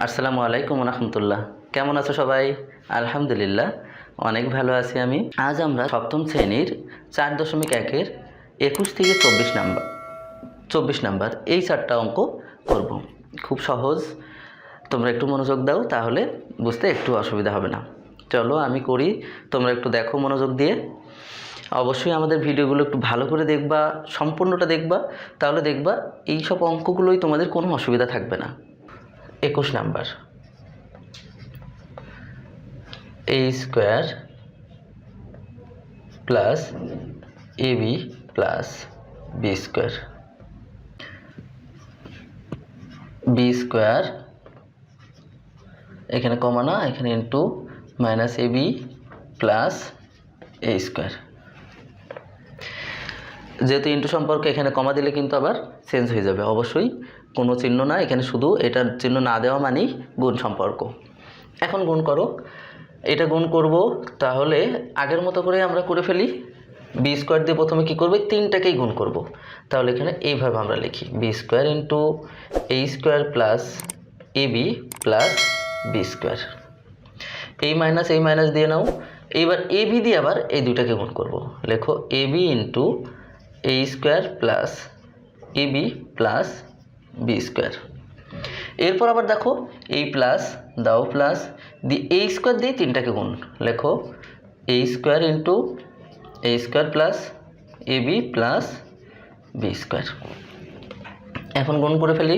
আসসালামু আলাইকুম রাহমাতুল্লাহ। কেমন আছো সবাই? আলহামদুলিল্লাহ অনেক ভালো আছি আমি। আজ আমরা সপ্তম শ্রেণীর 4.1-এর 21 থেকে 24 নাম্বার এই 4টা অঙ্ক করব। খুব সহজ, তোমরা একটু মনোযোগ দাও, তাহলে বুঝতে একটু অসুবিধা হবে না। চলো আমি করি, তোমরা একটু দেখো মনোযোগ দিয়ে। অবশ্যই আমাদের ভিডিওগুলো একটু ভালো করে দেখবা, সম্পূর্ণটা দেখবা, তাহলে দেখবা এই সব অঙ্কগুলোই তোমাদের কোনো অসুবিধা থাকবে না। 21 number, a square plus ab plus B square, B square এখানে কমা না, এখানে into minus ab plus a square. যেহেতু ইন্টু সম্পর্ক, এখানে কমা দিলে কিন্তু আবার চেঞ্জ হয়ে যাবে। অবশ্যই কোনো চিহ্ন না, এখানে শুধু এটার চিহ্ন না দেওয়া মানেই গুণ সম্পর্ক। এখন গুণ করো, এটা গুণ করব, তাহলে আগের মতো করে আমরা করে ফেলি। বি স্কোয়ার দিয়ে প্রথমে কী করবো, তিনটাকেই গুণ করব। তাহলে এখানে এইভাবে আমরা লিখি B square into A square plus A B plus B square. এই মাইনাস দিয়ে নাও। এইবার এ বি দিয়ে আবার এই দুইটাকে গুণ করব। লেখো A B into A square plus A B plus B square. এরপর আবার দেখো এই প্লাস দাও, প্লাস দিয়ে এ স্কোয়ার দিয়ে তিনটাকে গুণ। লেখো এ square into A square plus A B plus B square. এখন গুণ করে ফেলি,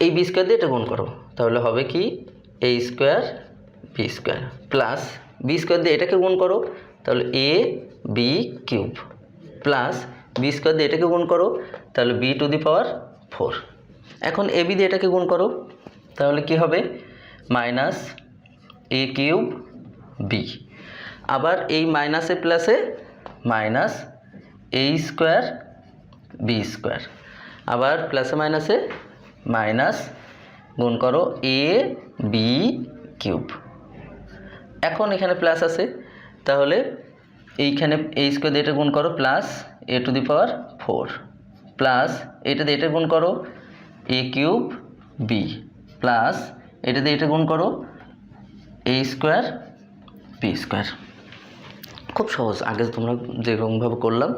এই বি স্কোয়ার দিয়ে এটা গুণ করো, তাহলে হবে কি A square B square plus B square দিয়ে এটাকে গুণ করো, তাহলে A B cube plus B square দিয়ে এটাকে গুণ করো, তাহলে বি টু দি পাওয়ার 4। এখন এ বি দিয়ে এটাকে গুণ করো, তাহলে কি হবে মাইনাস এ কিউব বি। আবার এই মাইনাসে প্লাসে মাইনাস এ স্কোয়ার বি স্কোয়ার, আবার প্লাসে মাইনাসে মাইনাস, গুণ করো এ বি কিউব। এখন এখানে প্লাস আছে, তাহলে এইখানে এ স্কোয়ার দিয়ে এটা গুণ করো, plus A to the power 4 plus এটা দিয়ে এটা গুণ করো এ কিউব বি প্লাস এটা দিয়ে এটা গুণ করো এ স্কোয়ার বি স্কোয়ার। খুব সহজ, আগে তোমরা যেরকমভাবে করলাম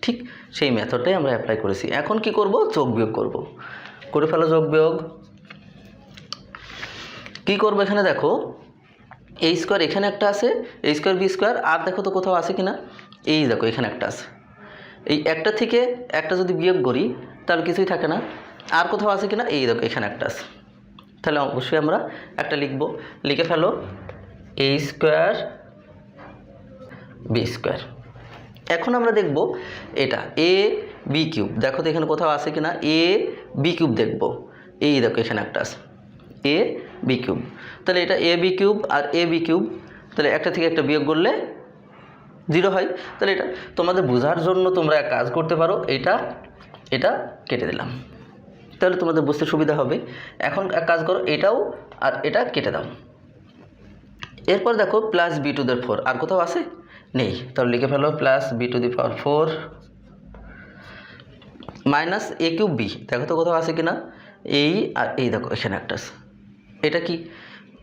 ঠিক সেই মেথডটাই আমরা অ্যাপ্লাই করেছি। এখন কি করব, যোগ বিয়োগ করব। করে ফেলো যোগ বিয়োগ। কী করবো, এখানে দেখো এই স্কোয়ার এখানে একটা আছে, এই স্কোয়ার বি স্কোয়ার, আর দেখো তো কোথাও আছে কি না, এই দেখো এখানে একটা আছে। এই একটা থেকে একটা যদি বিয়োগ করি তাহলে কিছুই থাকে না, আর কোথাও আছে কি না, এই দেখো এখানে একটা আছে। তাহলে অবশ্যই আমরা একটা লিখব, লিখে ফেলো এ স্কোয়ার বি স্কোয়ার। এখন আমরা দেখব এটা এ বি কিউব, দেখো তো এখানে কোথাও আছে কি না, এ বি কিউব দেখব, এই দেখো এখানে একটা আছে এ বি কিউব। তাহলে এটা এ বি কিউব আর এ বি কিউব, তাহলে একটা থেকে একটা বিয়োগ করলে 0 হয়। তাহলে এটা তোমাদের বোঝার জন্য তোমরা এক কাজ করতে পারো, এটা কেটে দিলাম, তাহলে তোমাদের বুঝতে সুবিধা হবে। এখন এক কাজ করো, এটাও আর এটা কেটে দাও। এরপর দেখো প্লাস বি টু দি 4, আর কোথাও আছে নেই, তাহলে লিখে ফেলো plus B to the power 4 minus A cube B, দেখো তো কোথাও আছে কি না, এই আর এই দেখো এখানে একটা আছে। এটা কি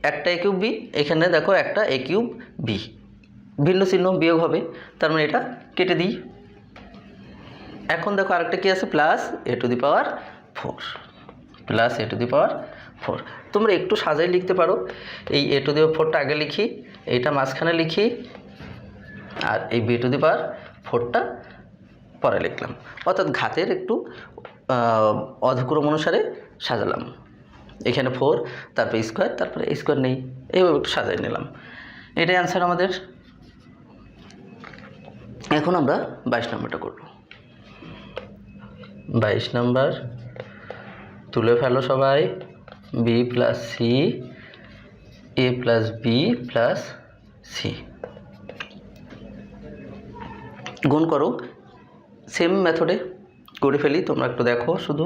একটা এ কিউব বি, এখানে দেখো একটা এ কিউব বি, ভিন্ন চিহ্ন বিয়োগ হবে, তার মানে এটা কেটে দিই। এখন দেখো আরেকটা কি আছে, plus A to the power 4, plus A to the power 4। তোমরা একটু সাজাই লিখতে পারো, এই এ টু দি পাওয়ার 4টা আগে লিখি, এইটা মাঝখানে লিখি, আর এই বি টু দি পাওয়ার 4টা পরে লিখলাম, অর্থাৎ ঘাতের একটু অধক্রম অনুসারে সাজালাম। এখানে 4, তারপরে স্কোয়ার, তারপরে স্কোয়ার নেই, এইভাবে একটু সাজাই নিলাম। এটাই অ্যান্সার আমাদের। এখন আমরা 22 নম্বরটা করব। 22 নম্বর তুলে ফেলো সবাই, বি প্লাস সি এ প্লাস বি প্লাস সি। গুণ করো, সেম মেথডে করে ফেলি, তোমরা একটু দেখো শুধু।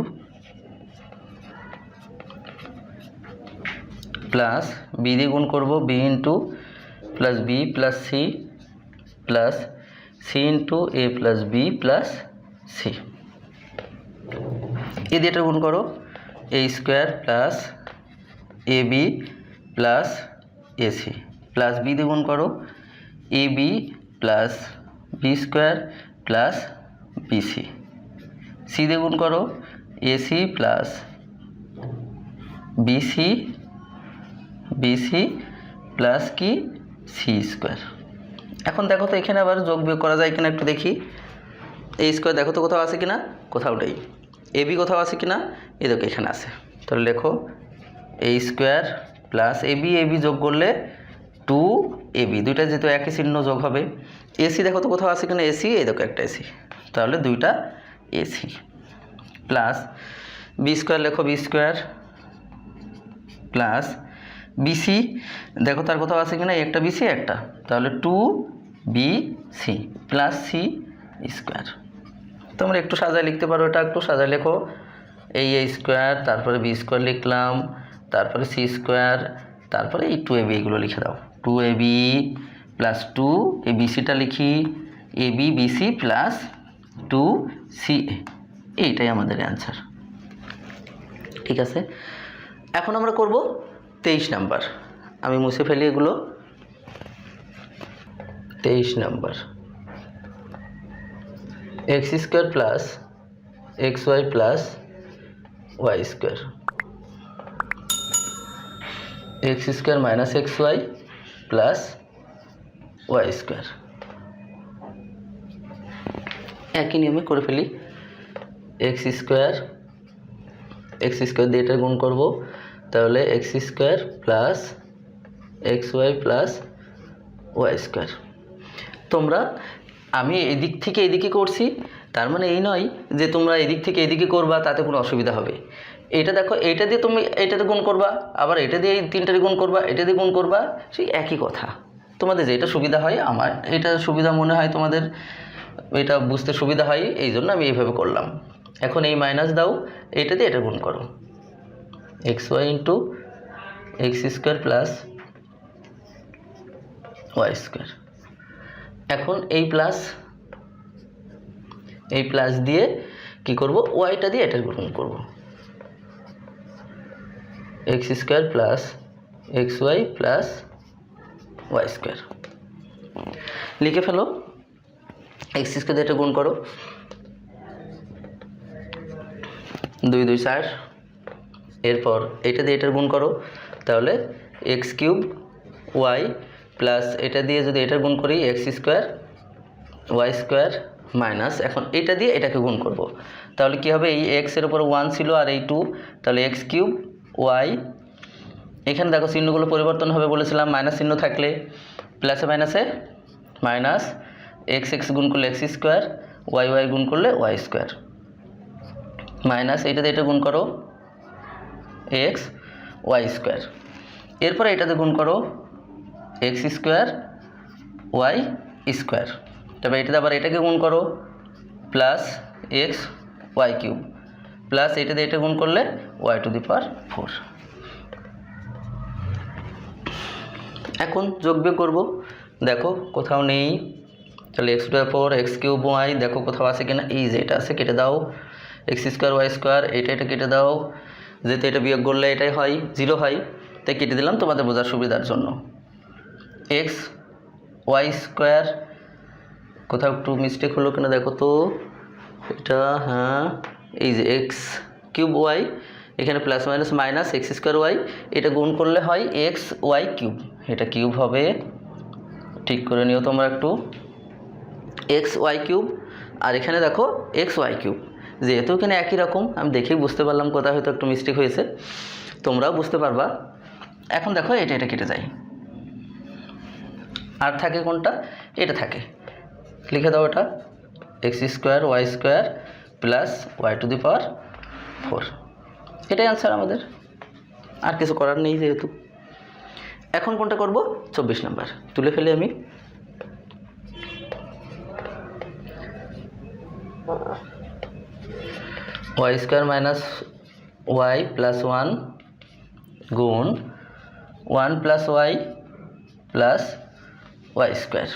প্লাস বি দিয়ে গুণ করবো, B into plus B plus C plus C into A plus B plus C. A দিয়ে এটা গুণ করো, A square plus A B plus AC plus B দিয়ে গুণ করো A B plus B square plus BC, C দিয়ে গুণ করো AC plus BC BC plus কি সি স্কোয়ার। এখন দেখো তো এখানে আবার যোগ বিয়োগ করা যায় কিনা একটু দেখি। এই স্কোয়ার দেখো তো কোথাও আছে কিনা, কোথাও নেই। এ বি কোথাও আছে কিনা, এই দেখো এখানে আছে। তাহলে লেখো এ স্কোয়ার প্লাস এ বি যোগ করলে 2ab, দুইটা যেহেতু একই চিহ্ন যোগ হবে। এসি দেখো তো কোথাও আছে কিনা, এসি এই দেখো একটা এসি, তাহলে দুইটা এসি প্লাস বি স্কোয়ার, লেখো বি স্কোয়ার প্লাস বিসি দেখো তার কোথাও আছে কিনা, একটা বিসি একটা, তাহলে 2bc প্লাস সি স্কোয়ার। তোমরা একটু সাজায় লিখতে পারো, এটা একটু সাজায় লেখো এই এ স্কোয়ার, তারপরে বি স্কোয়ার লিখলাম, তারপরে সি স্কোয়ার, তারপরে এই 2ab এগুলো লিখে দাও। 2ab প্লাস 2 এই বিসিটা লিখি A B BC plus 2ca, এইটাই আমাদের অ্যান্সার। ঠিক আছে, এখন আমরা করব 23 নাম্বার। আমি মুছে ফেলি এগুলো। 23 number x square plus x y plus y square, x square minus x y plus y square. একই নিয়মে করে ফেলি। এক্স স্কোয়ার দিয়ে এটা গুণ করব, তাহলে x square plus x y plus y square. তোমরা আমি এদিক থেকে এদিকে করছি, তার মানে এই নয় যে তোমরা এদিক থেকে এদিকে করবা তাতে কোনো অসুবিধা হবে। এটা দেখো, এইটা দিয়ে তুমি এইটাতে গুণ করবা, আবার এটা দিয়ে এই তিনটাতে গুণ করবা, এটা দিয়ে গুণ করবা, সেই একই কথা। তোমাদের যেটা সুবিধা হয়, আমার এটা সুবিধা মনে হয়, তোমাদের এটা বুঝতে সুবিধা হয়, এই জন্য আমি এইভাবে করলাম। এখন এই মাইনাস দাও, এটা দিয়ে এটা গুণ করো, x y into x square plus y square. এখন এই প্লাস দিয়ে কি করব, ওয়াইটা দিয়ে এটা গুণ করব, x square plus x y plus y square. লিখে ফেলো, এক্স স্কোয়ার দিয়ে এটা গুণ করো, 2 2 4, এরপর এটা দিয়ে এটা গুণ করো, তাহলে এক্স কিউব ওয়াই প্লাস এটা দিয়ে যদি এটা গুণ করি x square y square minus, এখন এটা দিয়ে এটাকে গুণ করব, তাহলে কি হবে, এই এক্সের উপর 1 ছিল আর এই 2, তাহলে এক্স কিউব ওয়াই, এখানে দেখো চিহ্নগুলো পরিবর্তন হবে বলেছিলাম, মাইনাস চিহ্ন থাকলে প্লাসে মাইনাসে মাইনাস, এক্স এক্স গুণ করলে এক্স স্কোয়ার, ওয়াই ওয়াই গুণ করলে ওয়াই স্কোয়ার মাইনাস, এইটাতে এটা গুণ করো এক্স ওয়াই স্কোয়ার, এরপরে এটাতে গুণ করো এক্স স্কোয়ার ওয়াই স্কোয়ার, তবে এটাতে আবার এটাকে গুণ করো plus x y cube plus এটাতে এটা গুণ করলে ওয়াই টু দি পাওয়ার 4। এখন যোগ বিয়োগ করবো, দেখো কোথাও নেই, তাহলে x to the power x cube y, দেখো কোথাও আছে কিনা, এই যে এটা আছে, কেটে দাও, এক্স স্কোয়ার ওয়াই স্কোয়ার, এটা কেটে দাও, যেহেতু এটা বিয়োগ করলে এটাই হয় 0 হয়, তাই কেটে দিলাম তোমাদের বোঝার সুবিধার জন্য। এক্স ওয়াই স্কোয়ার, কোথাও একটু মিস্টেক হলো কিনা দেখো তো, এটা হ্যাঁ, এই যে এক্স কিউব ওয়াই, এখানে plus minus minus x square y, এটা গুণ করলে হয় এক্স ওয়াই কিউব, এটা কিউব হবে, ঠিক করে নিও তোমরা একটু, এক্স ওয়াই কিউব, আর এখানে দেখো এক্স ওয়াই কিউব, যেহেতু এখানে একই রকম, আমি দেখেই বুঝতে পারলাম কোথাও হয়তো একটু মিস্টেক হয়েছে, তোমরাও বুঝতে পারবা। এখন দেখো এটা কেটে যায়, আর থাকে কোনটা, এটা থাকে, লিখে দাও এটা x square y square plus y to the power 4, এটাই অ্যান্সার আমাদের, আর কিছু করার নেই যেহেতু। এখন কোনটা করব, 24 নাম্বার তুলে ফেলি আমি। Y square minus y plus 1 গুণ 1 plus y plus y square.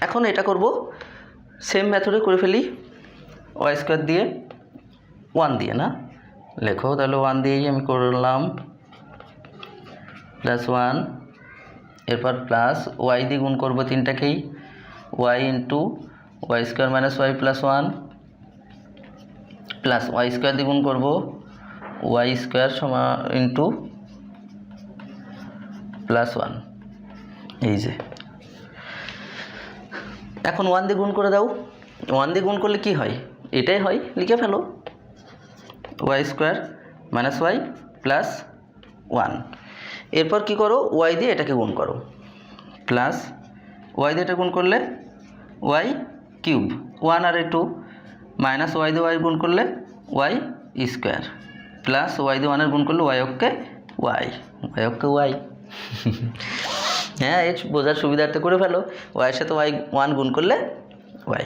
এখন এটা করব সেম মেথডে করে ফেলি, ওয়াই স্কোয়ার দিয়ে 1 দিয়ে না, লেখো তাহলে 1 দিয়েই আমি করলাম +1, এরপর প্লাস ওয়াই দিয়ে গুণ করবো তিনটাকেই, y into y square minus y plus 1 plus y square দিয়ে গুণ করবো ওয়াই স্কোয়ার সমান ইন্টু +1। এই যে এখন 1 দিয়ে গুণ করে দাও। 1 দিয়ে গুণ করলে কি হয়? এটাই হয়, লিখে ফেলো y square minus y plus 1। এরপর কি করো, ওয়াই দিয়ে এটাকে গুণ করো, প্লাস ওয়াই দিয়ে এটা গুণ করলে ওয়াই কিউব 1 আর 2 মাইনাস ওয়াই দিয়ে ওয়াই গুণ করলে ওয়াই স্কোয়ার প্লাস ওয়াই দিয়ে 1 গুণ করলে ওয়াই অক্ষে ওয়াই, ওয়াই অক্ষে ওয়াই। হ্যাঁ, এই বোঝার সুবিধার্থে করে ফেলো। ওয়াইয়ের সাথে ওয়াই 1 গুণ করলে ওয়াই,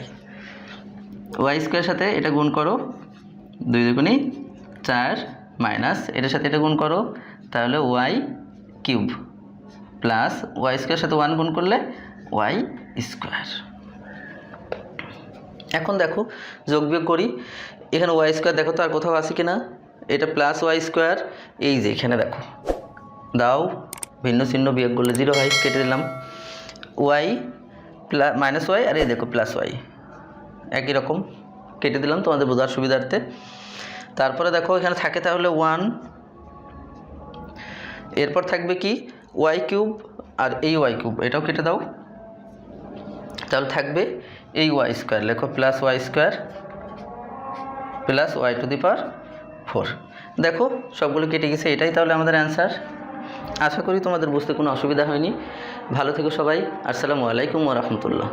ওয়াই স্কোয়ারের সাথে এটা গুণ করো 2 দুগুণে 4 মাইনাস এটার সাথে এটা গুণ করো তাহলে ওয়াই কিউব প্লাস ওয়াই স্কোয়ারের সাথে 1 গুণ করলে ওয়াই স্কোয়ার। এখন দেখো যোগ বিয়োগ করি, এখানে ওয়াই স্কোয়ার দেখো তো আর কোথাও আছে কি না, এটা প্লাস ওয়াই স্কোয়ার, এই যে এখানে দেখো দাও ভিন্ন চিহ্ন বিয়োগ করলে 0 হয়, কেটে দিলাম ওয়াই প্লাস মাইনাস ওয়াই, আর এই দেখো প্লাস ওয়াই একই রকম কেটে দিলাম তোমাদের বোঝার সুবিধার্থে। তারপরে দেখো এখানে থাকে তাহলে 1, এরপর থাকবে কি ওয়াই কিউব, আর এই ওয়াই কিউব এটাও কেটে দাও, তাহলে থাকবে এই ওয়াই স্কোয়ার, লেখো plus y square plus y to the power 4। দেখো সবগুলো কেটে গেছে, এটাই তাহলে আমাদের অ্যান্সার। আশা করি তোমাদের বুঝতে কোনো অসুবিধা হয়নি। ভালো থেকো সবাই। আসসালামু আলাইকুম ওয়া রাহমাতুল্লাহ।